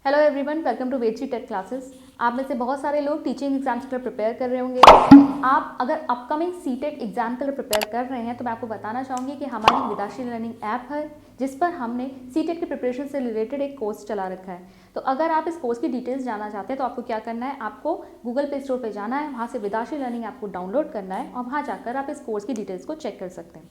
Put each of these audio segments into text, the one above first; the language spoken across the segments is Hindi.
Hello everyone, welcome to Vedshree tech classes. आप में से बहुत सारे लोग टीचिंग एग्जाम्स के लिए प्रिपेयर कर रहे होंगे। आप अगर अपकमिंग सीटेट एग्जाम के लिए प्रिपेयर कर रहे हैं तो मैं आपको बताना चाहूँगी कि हमारी विदाशी लर्निंग ऐप है जिस पर हमने सीटेट की प्रिपरेशन से रिलेटेड एक कोर्स चला रखा है। तो अगर आप इस कोर्स की डिटेल्स जानना चाहते हैं तो आपको क्या करना है, आपको गूगल प्ले स्टोर पर जाना है, वहाँ से विदाशी लर्निंग ऐप को डाउनलोड करना है और वहाँ जाकर आप इस कोर्स की डिटेल्स को चेक कर सकते हैं।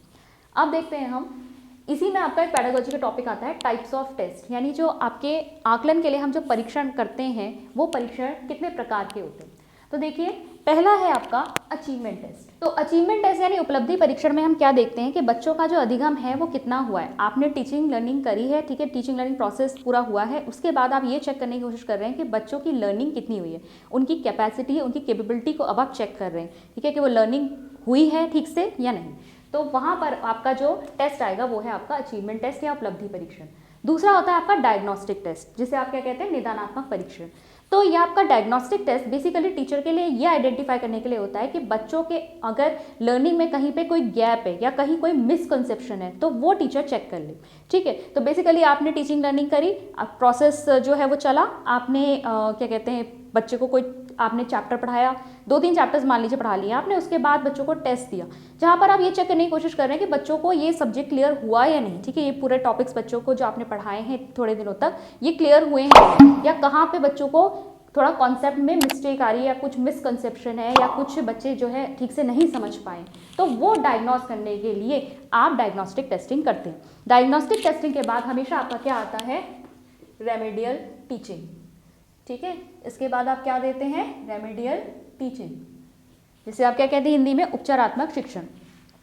अब देखते हैं हम इसी में आपका एक पैडागोजी का टॉपिक आता है टाइप्स ऑफ टेस्ट, यानी जो आपके आकलन के लिए हम जो परीक्षण करते हैं वो परीक्षण कितने प्रकार के होते हैं। तो देखिए, पहला है आपका अचीवमेंट टेस्ट। तो अचीवमेंट टेस्ट यानी उपलब्धि परीक्षण में हम क्या देखते हैं कि बच्चों का जो अधिगम है वो कितना हुआ है। आपने टीचिंग लर्निंग करी है, ठीक है, टीचिंग लर्निंग प्रोसेस पूरा हुआ है, उसके बाद आप ये चेक करने की कोशिश कर रहे हैं कि बच्चों की लर्निंग कितनी हुई है, उनकी कैपेसिटी, उनकी कैपेबिलिटी को अब आप चेक कर रहे हैं, ठीक है, कि वो लर्निंग हुई है ठीक से या नहीं। तो वहाँ पर आपका जो टेस्ट आएगा वो है आपका अचीवमेंट टेस्ट या उपलब्धि परीक्षण। दूसरा होता है आपका डायग्नोस्टिक टेस्ट, जिसे आप क्या कहते हैं, निदानात्मक परीक्षण। तो ये आपका डायग्नोस्टिक टेस्ट बेसिकली टीचर के लिए ये आइडेंटिफाई करने के लिए होता है कि बच्चों के अगर लर्निंग में कहीं पे कोई गैप है या कहीं कोई मिसकंसेप्शन है तो वो टीचर चेक कर ले, ठीक है। तो बेसिकली आपने टीचिंग लर्निंग करी, प्रोसेस जो है वो चला, आपने क्या कहते हैं, बच्चे को कोई आपने चैप्टर पढ़ाया, 2-3 चैप्टर्स मान लीजिए पढ़ा लिया आपने, उसके बाद बच्चों को टेस्ट दिया जहाँ पर आप ये चेक करने की कोशिश कर रहे हैं कि बच्चों को ये सब्जेक्ट क्लियर हुआ या नहीं, ठीक है, ये पूरे टॉपिक्स बच्चों को जो आपने पढ़ाए हैं थोड़े दिनों तक ये क्लियर हुए हैं या कहाँ पे बच्चों को थोड़ा कॉन्सेप्ट में मिस्टेक आ रही है या कुछ मिसकंसेप्शन है या कुछ बच्चे जो है ठीक से नहीं समझ पाए, तो वो डायग्नोस करने के लिए आप डायग्नोस्टिक टेस्टिंग करते हैं। डायग्नोस्टिक टेस्टिंग के बाद हमेशा आपका क्या आता है, रेमेडियल टीचिंग, ठीक है। इसके बाद आप क्या देते हैं, रेमेडियल टीचिंग, जिसे आप क्या कहते हैं हिंदी में उपचारात्मक शिक्षण।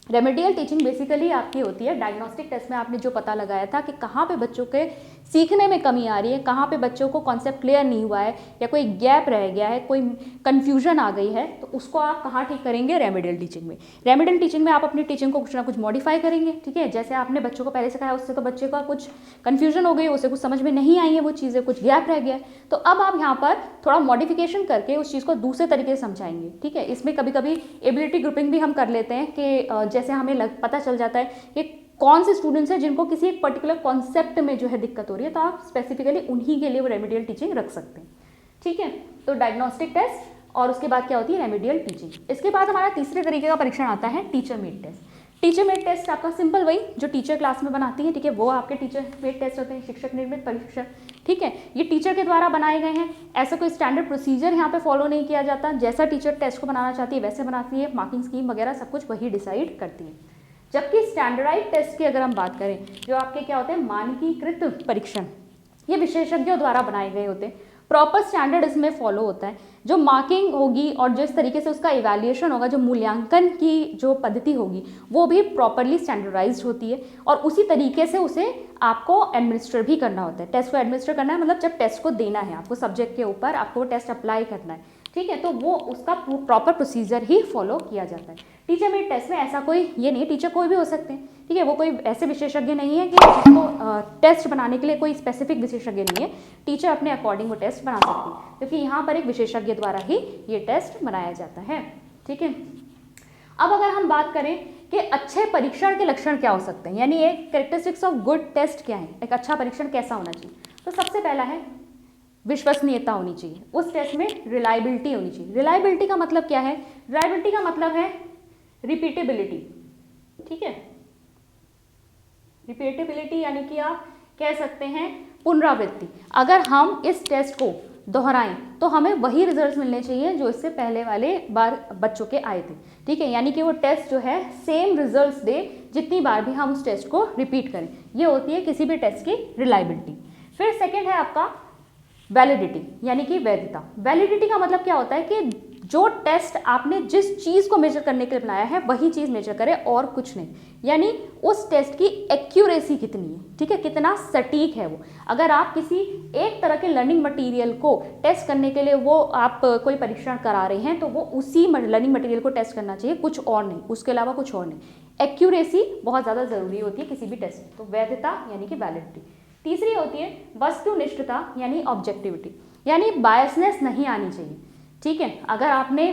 रेमेडियल टीचिंग बेसिकली आपकी होती है, डायग्नोस्टिक टेस्ट में आपने जो पता लगाया था कि कहाँ पे बच्चों के सीखने में कमी आ रही है, कहाँ पे बच्चों को कॉन्सेप्ट क्लियर नहीं हुआ है या कोई गैप रह गया है, कोई कन्फ्यूजन आ गई है, तो उसको आप कहाँ ठीक करेंगे, रेमेडियल टीचिंग में। रेमेडियल टीचिंग में आप अपनी टीचिंग को कुछ ना कुछ मॉडिफाई करेंगे, ठीक है। जैसे आपने बच्चों को पहले सिखाया उससे तो बच्चे का कुछ कन्फ्यूजन हो गई, उसे कुछ समझ में नहीं आई है वो चीज़ें, कुछ गैप रह गया, तो अब आप यहाँ पर थोड़ा मॉडिफिकेशन करके उस चीज़ को दूसरे तरीके से समझाएंगे, ठीक है। इसमें कभी कभी एबिलिटी ग्रुपिंग भी हम कर लेते हैं कि जैसे हमें पता चल जाता है कि कौन से स्टूडेंट्स हैं जिनको किसी एक पर्टिकुलर कॉन्सेप्ट में जो है दिक्कत हो रही है, तो आप स्पेसिफिकली उन्हीं के लिए वो रेमेडियल टीचिंग रख सकते हैं, ठीक है। तो डायग्नोस्टिक टेस्ट और उसके बाद क्या होती है, रेमेडियल टीचिंग। इसके बाद हमारा तीसरे तरीके का परीक्षण आता है teacher made test. Teacher made test आपका सिंपल वही जो टीचर क्लास में बनाती है, ठीक है, वो आपके टीचर मेड टेस्ट होते हैं, शिक्षक निर्मित परीक्षण, ठीक है। ये टीचर के द्वारा बनाए गए हैं, ऐसा कोई स्टैंडर्ड प्रोसीजर यहाँ पे फॉलो नहीं किया जाता, जैसा टीचर टेस्ट को बनाना चाहती है वैसे बनाती है, मार्किंग स्कीम वगैरह सब कुछ वही डिसाइड करती है। जबकि स्टैंडर्डाइज टेस्ट की अगर हम बात करें, जो आपके क्या होते हैं, मानकीकृत परीक्षण, ये विशेषज्ञों द्वारा बनाए गए होते हैं, प्रॉपर स्टैंडर्ड इसमें फॉलो होता है, जो मार्किंग होगी और जिस तरीके से उसका इवैल्यूएशन होगा, जो मूल्यांकन की जो पद्धति होगी वो भी प्रॉपरली स्टैंडर्डाइज्ड होती है और उसी तरीके से उसे आपको एडमिनिस्टर भी करना होता है। टेस्ट को एडमिनिस्टर करना है मतलब जब टेस्ट को देना है आपको, सब्जेक्ट के ऊपर आपको वो टेस्ट अप्लाई करना है, ठीक है, तो वो उसका प्रॉपर प्रोसीजर ही फॉलो किया जाता है। टीचर मेड टेस्ट में ऐसा कोई ये नहीं, टीचर कोई भी हो सकते हैं, ठीक है, वो कोई ऐसे विशेषज्ञ नहीं है कि जिसको टेस्ट बनाने के लिए कोई स्पेसिफिक विशेषज्ञ नहीं है, टीचर अपने अकॉर्डिंग वो टेस्ट बना सकती है, क्योंकि यहाँ पर एक विशेषज्ञ द्वारा ही ये टेस्ट बनाया जाता है, ठीक है। अब अगर हम बात करें कि अच्छे परीक्षण के लक्षण क्या हो सकते हैं, यानी एक कैरेक्टरिस्टिक्स ऑफ गुड टेस्ट क्या है, एक अच्छा परीक्षण कैसा होना चाहिए, तो सबसे पहला है विश्वसनीयता होनी चाहिए, उस टेस्ट में रिलायबिलिटी होनी चाहिए। रिलायबिलिटी का मतलब क्या है, रिलायबिलिटी का मतलब है रिपीटेबिलिटी, ठीक है, रिपीटेबिलिटी यानी कि आप कह सकते हैं पुनरावृत्ति। अगर हम इस टेस्ट को दोहराएं तो हमें वही रिजल्ट्स मिलने चाहिए जो इससे पहले वाले बार बच्चों के आए थे, ठीक है, यानी कि वो टेस्ट जो है सेम रिजल्ट्स दे जितनी बार भी हम उस टेस्ट को रिपीट करें, ये होती है किसी भी टेस्ट की रिलायबिलिटी। फिर सेकेंड है आपका वैलिडिटी, यानी कि वैधता। वैलिडिटी का मतलब क्या होता है कि जो टेस्ट आपने जिस चीज़ को मेजर करने के लिए बनाया है वही चीज़ मेजर करे और कुछ नहीं, यानी उस टेस्ट की एक्यूरेसी कितनी है, ठीक है, कितना सटीक है वो। अगर आप किसी एक तरह के लर्निंग मटेरियल को टेस्ट करने के लिए वो आप कोई परीक्षण करा रहे हैं तो वो उसी लर्निंग मटेरियल को टेस्ट करना चाहिए, कुछ और नहीं, उसके अलावा कुछ और नहीं। एक्यूरेसी बहुत ज़्यादा ज़रूरी होती है किसी भी टेस्ट में, तो वैधता यानी कि वैलिडिटी। तीसरी होती है वस्तुनिष्ठता यानी ऑब्जेक्टिविटी, यानी बायसनेस नहीं आनी चाहिए, ठीक है। अगर आपने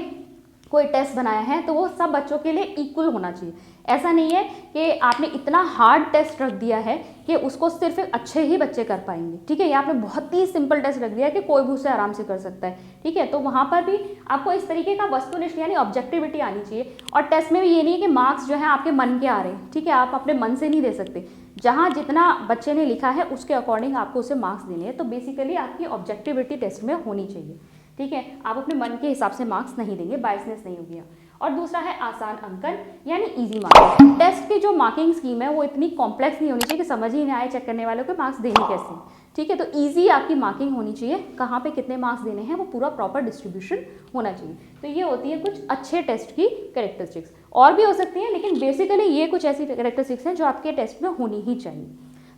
कोई टेस्ट बनाया है तो वो सब बच्चों के लिए इक्वल होना चाहिए। ऐसा नहीं है कि आपने इतना हार्ड टेस्ट रख दिया है कि उसको सिर्फ अच्छे ही बच्चे कर पाएंगे, ठीक है, या आपने बहुत ही सिंपल टेस्ट रख दिया है कि कोई भी उसे आराम से कर सकता है, ठीक है। तो वहाँ पर भी आपको इस तरीके का वस्तुनिष्ठ यानी ऑब्जेक्टिविटी आनी चाहिए। और टेस्ट में भी ये नहीं है कि मार्क्स जो है आपके मन के आ रहे हैं, ठीक है, आप अपने मन से नहीं दे सकते, जहाँ जितना बच्चे ने लिखा है उसके अकॉर्डिंग आपको उसे मार्क्स देने हैं। तो बेसिकली आपकी ऑब्जेक्टिविटी टेस्ट में होनी चाहिए, ठीक है, आप अपने मन के हिसाब से मार्क्स नहीं देंगे, बायसनेस नहीं होगी। और दूसरा है आसान अंकन यानी इजी मार्किंग। टेस्ट की जो मार्किंग स्कीम है वो इतनी कॉम्प्लेक्स नहीं होनी चाहिए कि समझ ही नहीं आए चेक करने वालों को मार्क्स देने कैसे, ठीक है। तो इजी आपकी मार्किंग होनी चाहिए, कहाँ पे कितने मार्क्स देने हैं वो पूरा प्रॉपर डिस्ट्रीब्यूशन होना चाहिए। तो ये होती है कुछ अच्छे टेस्ट की कैरेक्टरिस्टिक्स, और भी हो सकती हैं लेकिन बेसिकली ये कुछ ऐसी कैरेक्टरिस्टिक्स हैं जो आपके टेस्ट में होनी ही चाहिए।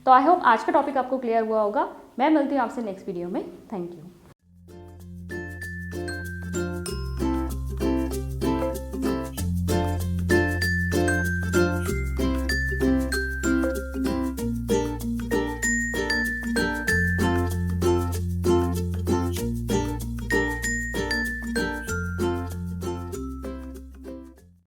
तो आई होप आज का टॉपिक आपको क्लियर हुआ होगा। मैं मिलती हूँ आपसे नेक्स्ट वीडियो में। Thank you.